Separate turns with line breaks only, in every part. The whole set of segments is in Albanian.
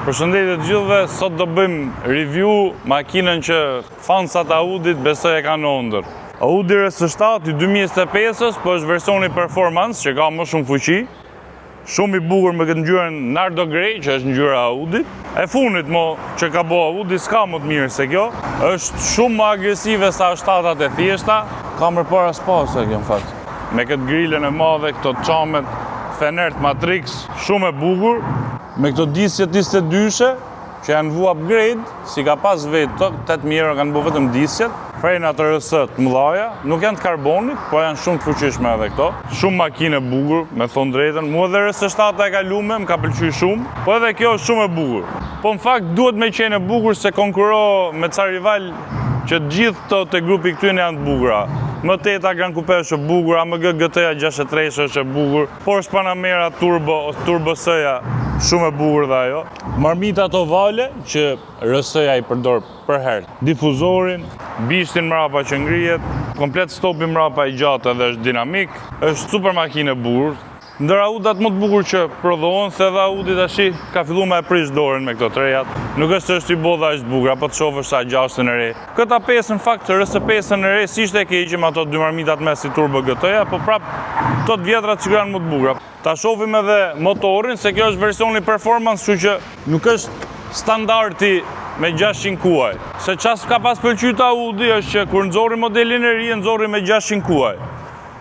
Përshëndetje të gjithëve, sot do bëjmë review makinën që fansat Audit besoj e kanë ëndër. Audi RS7 i 2025-ës, po është versioni performance që ka më shumë fuqi. Shumë i bukur me këtë ngjyrën Nardo Grey, që është ngjyra Audit. E funit që ka bo Audi s'ka më të mirë se kjo. Është shumë më agresive sa shtatat e thjeshta. Kamer para spase kjo në fakt. Me këtë grilën e madhe, këto çamet, fenert Matrix, shumë e bukur. Me këto disjet 22-she, që janë vu upgrade, si ka pas vetë, 8.000 euro kanë bu vetëm disjet. Frenat RS të mëdhaja, nuk janë të karbonit, po janë shumë të fuqishme edhe këto. Shumë makinë e bukur, me thonë drejtën. Mua dhe RS7 e ka lume, më ka pëlqy shumë, po edhe kjo është shumë e bukur. Po në fakt duhet me qenë e bukur se konkuro me ca rival që gjithë të grupi këtyne janë të bukura. M8 Gran Coupe është e bukur, AMG GT 63 është e bukur, Porsche Panamera Turbo S-ja shumë e bukur dhe ajo. Marmitat ovale që RS-ja i përdor për herë. Difuzorin, bishtin mrapa që ngrihet, komplet stopi mrapa i gjatë edhe është dinamik, është super makinë e bukur. Ndër Audat më të bukur që prodhohen, se edhe Audi tashi ka fillu me e prish dorën me këto trejat. Nuk është i bodha është bukur, apo të shofësh sa 6-ën e re. Këta 5 në fakt, RS5-ën e re, si ishte e keqim ato dy marmitat me si Turbo GT-ja, po prap të vjetrat që kanë më të bukura. Ta shofim edhe motorin, se kjo është versioni performance, që që nuk është standardi me 600 kuaj. Se qas ka pas pëlqyt Audi është që kur nxorri modelin e ri, nxorri me 600 kuaj.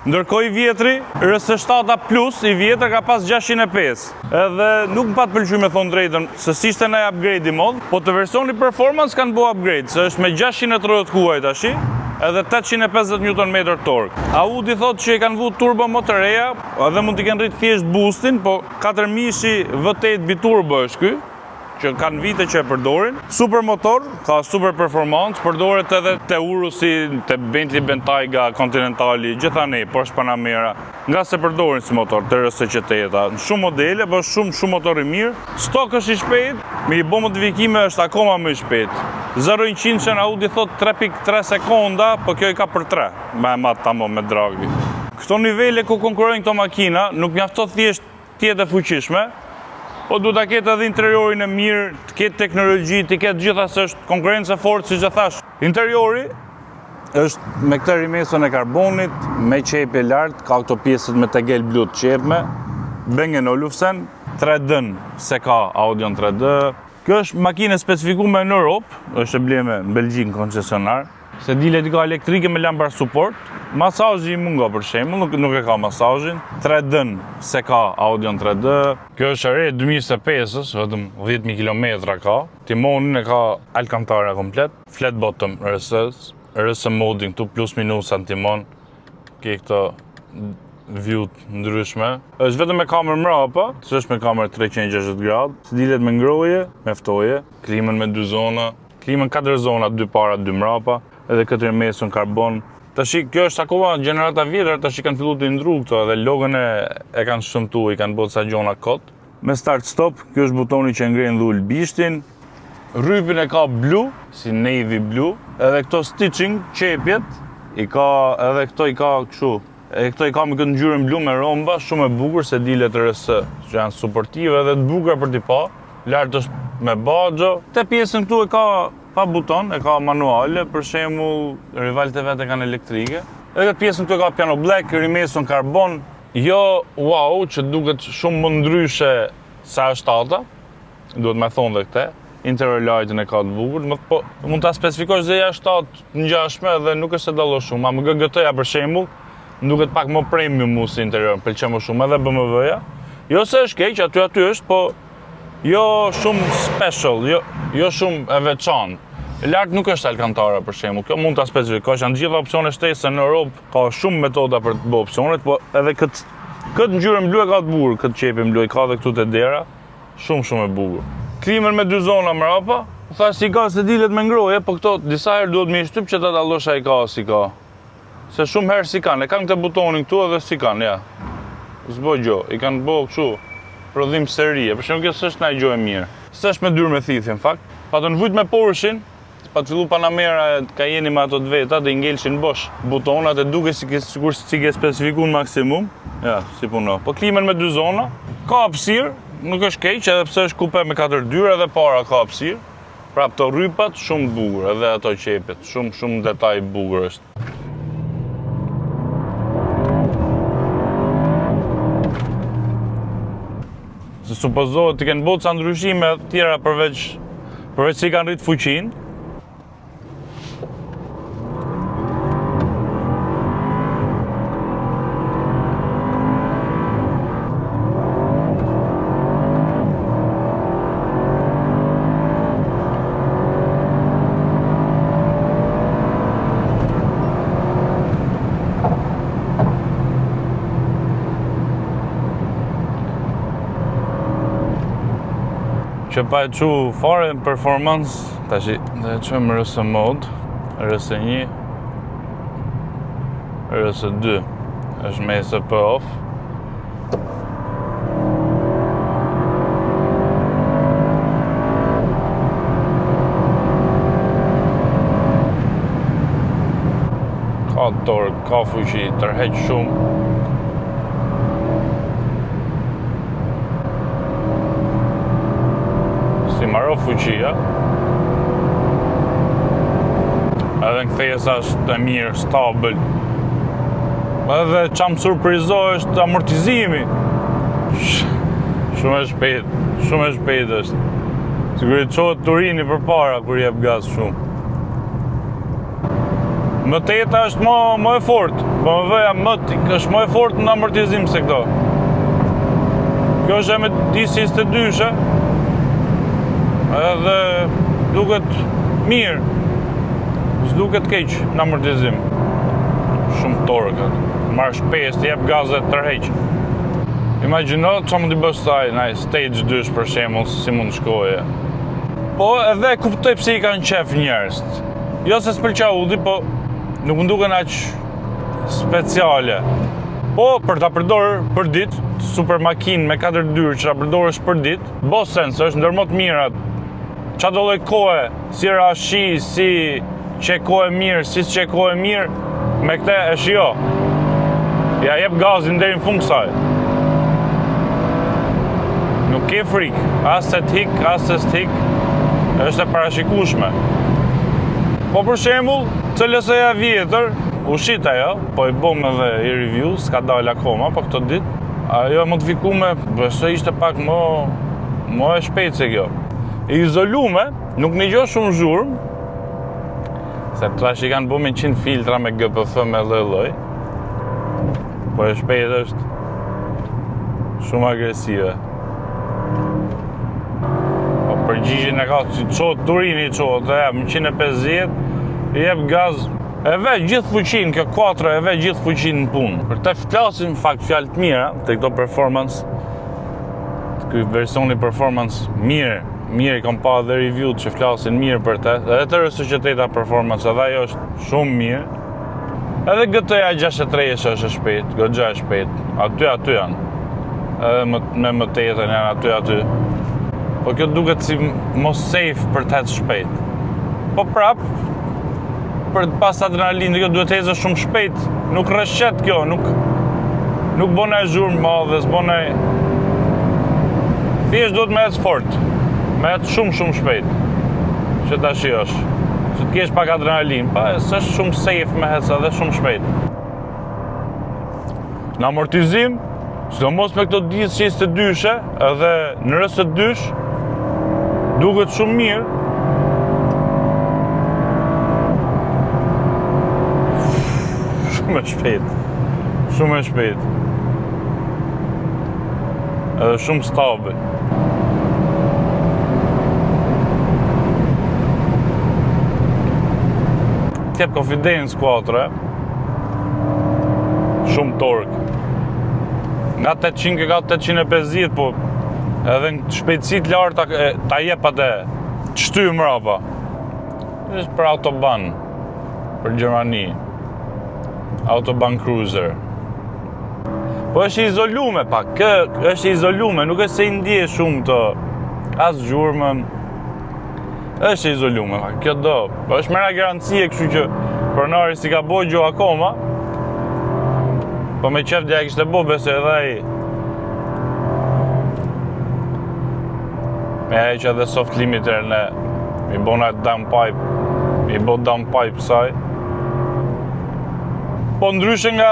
Ndërkohë i vjetri, RS7 Plus, i vjetër ka pas 605. Edhe nuk më pat pëlqy me thonë drejtën, se si ishte nëj upgrade i mod, po të versioni performance kanë bo upgrade, se është me 630 kuaj tashi, edhe 850 Nm tork. Audi thot që i kanë vu turbo më të reja, edhe mund t'i kanë rritë thjesht boostin, po 4000 V8 biturbo është ky, që kanë vite që e përdorin. Super motor, ka super performance, përdoret edhe te Urusi, te Bentley Bentayga, Continentali, gjithanej, Porsche Panamera, nga se përdorin si motor, të RS8-ta. Në shumë modele, po shumë motor i mirë. Stok është i shpejt, me i bo modifikime është akoma më i shpejt. 0-100 që në Audi thot 3.3 sekonda, po kjo i ka për 3, me e matë tamo me dragvi. Këto nivele ku konkurojnë këto makina, nuk mjafto thjesht tjetë e fuqishme, po du ta ketë edhe interiorin e mirë, të ketë teknologji, të ketë gjitha se është konkurrencë e fortë, si që thash. Interiori është me këtë rimesën e karbonit, me qepje lartë, ka këto pjesët me tegel blu të qepme, Bang & Olufsen, 3D-n, se ka Audion 3D. Kjo është makinë specifikume në Europë, është e bleme në Belgjikë koncesionar, se dilet i ka elektrike me lambar support. Masazhi i mungo për shembull, nuk e ka masazhin. 3D-n se ka Audion 3D. Kjo është e re 2025-ës, vetëm 10.000 km ka. Timonin e ka Alcantara komplet, flat bottom RS modding tu plus minus an timon. Ke këto view ndryshme. Është vetëm me kamerë mrapa, s'është me kamerë 360 gradë. Dilet me ngroje, me ftoje, klimën me 2 zona, klimën 4 zona, 2 para, 2 mrapa, edhe këtë rimesën karbon. Tashi kjo është akoma gjenerata vjetër, tashi kanë filluar të ndru këto edhe logën e kanë shëmtu, i kanë bërë sa gjona kot. Me start stop, kjo është butoni që ngren dhull bishtin. Rrypin e ka blu, si navy blue, edhe këto stitching, qepjet, edhe këto i ka kështu. Edhe këto i ka me këtë ngjyrën blu me romba, shumë e bukur se dilet RS, që janë suportive edhe të bukura për t'i pa. Lartë është me bagjo. Te pjesën këtu e ka pa buton, e ka manuale, për shembull, rivalet e vet e kanë elektrike. Edhe këtë pjesën këtu e ka piano black, rimesën karbon, jo wow, që duket shumë më ndryshe sa A7-ta, duhet me thonë dhe këte. Interior lightin e ka të bukur, po mund ta specifikosh dhe A7 ngjashme dhe nuk është se dallo shumë. AMG GT-ja për shembull, duket pak më premium si interior, pëlqen më shumë edhe BMW-ja. Jo se është keq, aty është, po jo shumë special, jo shumë e veçantë. Lartë nuk është Alcantara për shembull. Kjo mund ta specifikosh, janë gjitha opsione shtesë në Europë, ka shumë metoda për të bërë opsionet, po edhe këtë ngjyrën blu e ka të bukur, këtë qepje blu i ka edhe këtu te dera, shumë e bukur. Klimën me 2 zona mrapa, thash si ka se dilet me ngroje, po këto disa herë duhet me i shtyp që ta dallosh ai ka si ka. Se shumë herë si kanë, e kanë këtë butonin këtu edhe si kanë, ja. S'boj gjo, i kanë bërë kështu prodhim serie, për shembull kjo s'është ndaj gjë e mirë. S'është me dyrë me thithje në fakt. Pa të nevojt me Porsche-in, pa të fillu Panamera ka jeni me ato të veta, dhe i ngelshin bosh butonat e duke si ke specifikun maksimum. Ja, si puno. Po klimën me 2 zona, ka hapësirë, nuk është keq, edhe pse është kupe me 4 dyra edhe para ka hapësirë. Prap të rrypat shumë bukur, edhe ato qepet, shumë detaj bukur është. Se supozohet të kenë botë sa ndryshime tjera përveç si kanë rritë fuqinë. Që pa e qu fare në performance, tash dhe e qëmë RS mode, RS1, RS2, është me ESP off. Ka torque, ka fuqi, tërheq shumë. Si maro fuqia. Edhe në kthesa është e mirë, stabil. Edhe qa më surprizoj është amortizimi. Shumë e shpejt është. Sigurisht qohet turini për para kur jep gaz shumë. M8 është më e fort. BMW-ja është më e fort në amortizim se këto. Kjo është e me D62-shë. Edhe duket mirë, s'duket keq në amortizim. Shumë torque, marrë shpejt, jep gazet tërheq. Imagjino që mund t'i bësh saj, stage 2 për shembull, si mund shkoje. Po edhe kuptoj pse i kanë qef njerëz. Jo se s'pëlqej Audi, po nuk më duken aq speciale. Po për ta përdorur për ditë, super makinë me 4 dyrë që ta përdorësh për ditë, Boss Sense është ndër më të mirat. Qa do lloj kohe, si rashi, si qekohe mirë, si s'qekohe mirë, me këte e shio. Ja jep gazin deri në fund kësaj. Nuk ke frikë, as se t'hik, as se s'thik, është e parashikueshme. Po për shembull, CLS-ja vjetër, ushit ajo, po i bom edhe i review, s'ka dalë akoma, po këto ditë. Ajo e modifikume, besoj ishte pak më e shpejt se kjo. I izolume, nuk një gjo shumë zhurmë, se trash i kanë bo me 100 filtra me GPF me lloj, po e shpejt është shumë agresive. Po përgjigjen e ka si qotë turini qotë, e jep 150, i jep gaz, e veç gjithë fuqin, kjo 4 e veç gjithë fuqin në punë. Për te flasin fakt fjalë të mira, të këto performance, ky versioni performance mirë i kam pa dhe review që flasin mirë për te, edhe të RS8 performance, edhe ajo është shumë mirë. Edhe GT-ja 63 është shpejt, goxha e shpejt, aty janë. Edhe me M8-ën janë aty. Po kjo duket si mos safe për të shpejt. Po prap, për pas adrenalinë, kjo duhet hezë shumë shpejt, nuk rëshqet kjo, nuk bone zhurmë madhe, s'bone... Thjesht duhet me ecë fort. Me jetë shumë shpejt, që ta shiosh, që t'kesh pak adrenalin, pa është shumë safe me jetë edhe shumë shpejt. Në amortizim, sidomos me këto 1062-shë, edhe në RS2-sh, duket shumë mirë. Shumë e shpejt. Edhe shumë stabil. T'jep Confidence 4, shumë torque. Nga 800 ka 850, po edhe në shpejtësit larta ta jep atë shty mrapa. Është për autoban, për Gjermani. Autoban Cruiser. Po është izolume pak, është izolume, nuk është se i ndje shumë të as gjurmën. është izolume, kjo do. Është mera garancie, kështu që pronari si ka bo gjo akoma, po me qef dhja kishte bo, besoj edhe ai. Me heq edhe soft limiter në i bona downpipe, i bo downpipe saj. Po ndryshe nga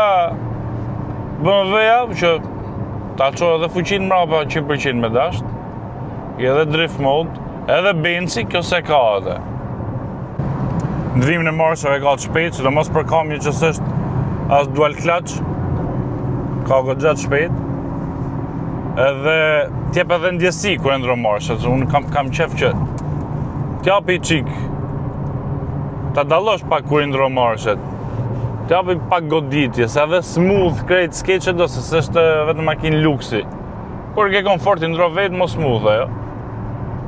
BMW-ja, që ta qoj edhe fuqin mrapa 100% me dasht, edhe drift mode, edhe benzi, kjo se ka edhe. Ndrimin e marshave ka të shpejt, që do mos për kamje që s'është as dual clutch, ka gjatë shpejt. Edhe t'jep edhe ndjesi kur e ndro marshet, unë kam qef që t'japi qik, ta dallosh pak kur e ndro marshet, t'japi pak goditje, se edhe smooth krejt s'ke do se s'është vetëm makinë luksi. Kur ke komfort i ndro vetë mo smooth ajo.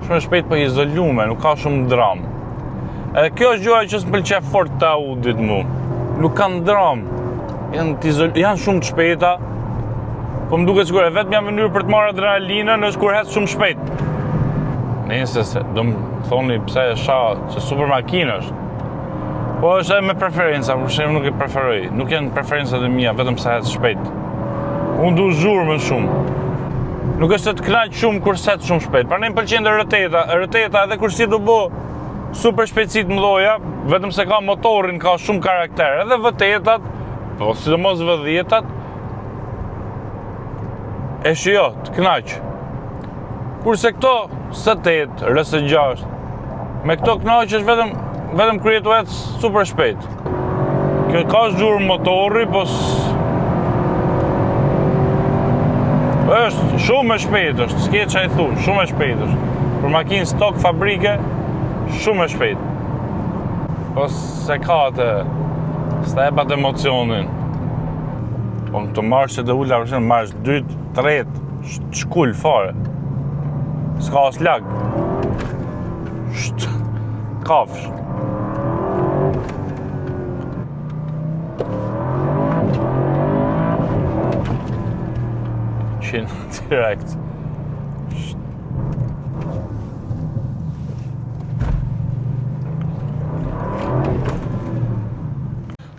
Shumë shpejt për izolume, nuk ka shumë dram. Edhe kjo është gjuaj që s'mpëlqef fort të Audit mu. Nuk kanë dram. Janë shumë të shpejta. Po më duket sikur vetëm janë mënyrë për të marrë adrenalinën është kur hes shumë shpejt. Nëse se do më thoni pse e shoh që super makinë është. Po është edhe me preferenca, për shembull nuk e preferoj. Nuk janë preferencat e mia vetëm se hes shpejt. Unë du zhurmën shumë. Nuk është të kënaq shumë kur set shumë shpejt. Prandaj më pëlqen rëteta edhe kur si do bë super shpejtësit mëdhoja, vetëm se ka motorin, ka shumë karakter. Edhe V8-at, po sidomos V10-at, e shijo, të kënaq. Kurse këto S8, RS6, me këto kënaqesh vetëm kur jetuhet super shpejt. Kjo ka zhurmë motori, po është shumë e shpejt është, s'ke që i thu, shumë e shpejt është. Për makinë stok fabrike, shumë e shpejt. Po se ka s'ta e pat emocionin. Po në të marrë që të ulla përshin, marrësh 2, 3, shkull fare. S'ka as lag. Kafsh. Direkt.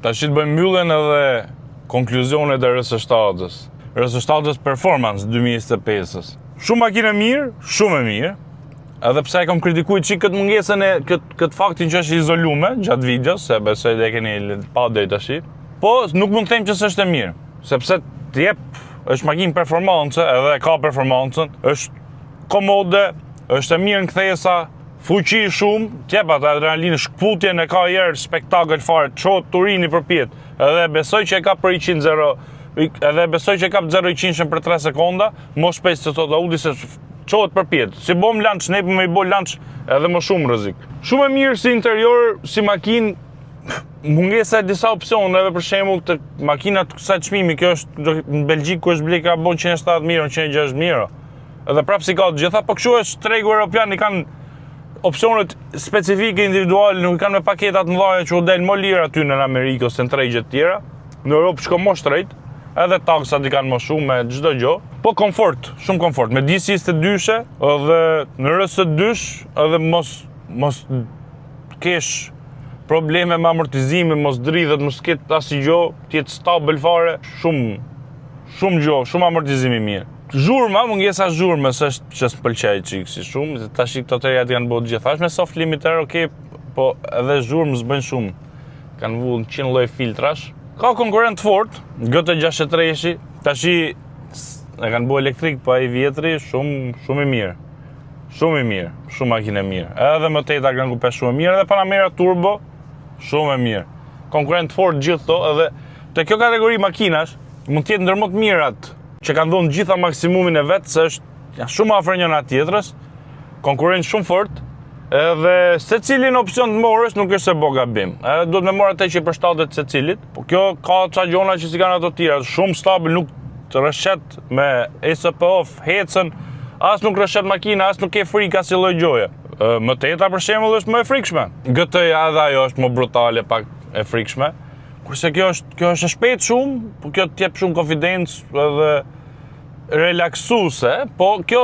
Tash të bëjmë mbylljen edhe konkluzionet e RS7-s. RS7-s Performance 2025-s. Shumë makinë e mirë, shumë e mirë. Edhe pse e kam kritikuar çik këtë mungesën e këtë faktin që është izolume gjatë videos, se besoj dhe e keni pa deri tash. Po nuk mund të them që s'është e mirë, sepse të jep është makinë performance, edhe ka performancën, është komode, është e mirë në kthesa, fuqi shumë, t'jep atë adrenalinë, shkputjen e ka herë spektakël fare, çohet turini përpjet, edhe besoj që e ka për 100 edhe besoj që e ka 0-100 për 3 sekonda, mos shpejt se thot Audi se çohet përpjet. Si bom lanç, ne po më i bë lanç edhe më shumë rrezik. Shumë e mirë si interior, si makinë. Mungesa e disa opsioneve, për shembull të makinat kësaj çmimi, kjo është në Belgjik ku është bler ka bon 170 mijë, 160 mijë. Edhe prapë si ka të gjitha, po kështu është tregu evropian, i kanë opsionet specifike individuale, nuk i kanë me paketat mëdha që u del më lirë aty në Amerikë ose në tregje të tjera. Në Europë shko më shtrejt, edhe taksat i kanë më shumë me çdo gjë. Po komfort, shumë komfort, me DC të dyshe, edhe në RS2 edhe mos kesh probleme me amortizimin, mos dridhet, mos ketë asnjë gjë, të jetë stabil fare, shumë gjë, shumë amortizim i mirë. Zhurma, mungesa zhurmës është që s'pëlqej çik si shumë, tash këto të reja janë bërë gjithashtu me soft limiter, okay, po edhe zhurmës bëjnë shumë. Kanë vull 100 lloj filtrash. Ka konkurrent fort, GT63-shi, tash e kanë bërë elektrik, po ai vjetri shumë i mirë. Shumë i mirë, shumë makinë e mirë. Edhe M8 Grand Coupe shumë e mirë, edhe Panamera Turbo shumë e mirë. Konkurrent fort gjithë to, edhe te kjo kategori makinash mund të jetë ndër më të mirat që kanë dhënë gjitha maksimumin e vet, se është shumë afër njëra tjetrës, konkurrent shumë fort, edhe secilin opsion të morësh nuk është se bo gabim. Edhe duhet me marrë atë që i përshtatet secilit, po kjo ka ca gjona që si kanë ato tjera, shumë stabil, nuk të rreshet me ESP off, hecën, as nuk rreshet makina, as nuk ke frikë as lloj gjoje. M8 për shembull është më e frikshme. GT-ja edhe ajo është më brutale, pak e frikshme. Kurse kjo është e shpejtë shumë, po kjo të jep shumë konfidencë edhe relaksuese, po kjo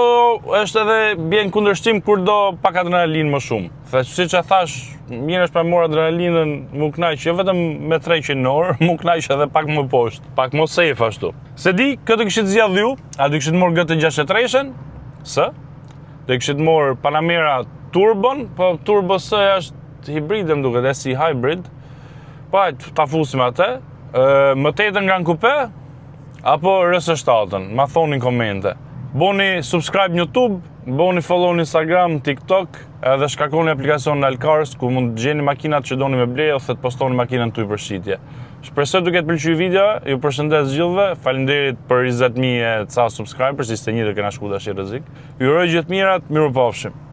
është edhe bjen kundërshtim kur do pak adrenalinë më shumë. Siç e thash, mirë është me marr adrenalinën, më kënaq jo vetëm me 300 në orë, më kënaq edhe pak më poshtë, pak më safe ashtu. Se di, këtë kishit zgjedh ju, a do kishit marrë GT63-shën? dhe kishit morë Panamera Turbon, po Turbo S është hibride më duket, si hybrid. Pa, ta fusim atë. Më tetën nga në kupe, apo RS7-ën, ma thonin komente. Boni subscribe në YouTube, boni follow në Instagram, TikTok, edhe shkarkoni aplikacion në Alcars, ku mund të gjeni makinat që doni me ble, ose të postoni makinën tuaj për shitje. Shpresoj duke të pëlqyer video, ju përshëndes gjithëve, faleminderit për 20.000 subscribers, 21 do kena shku tash rrezik. Ju uroj gjithë mirat, mirupafshim.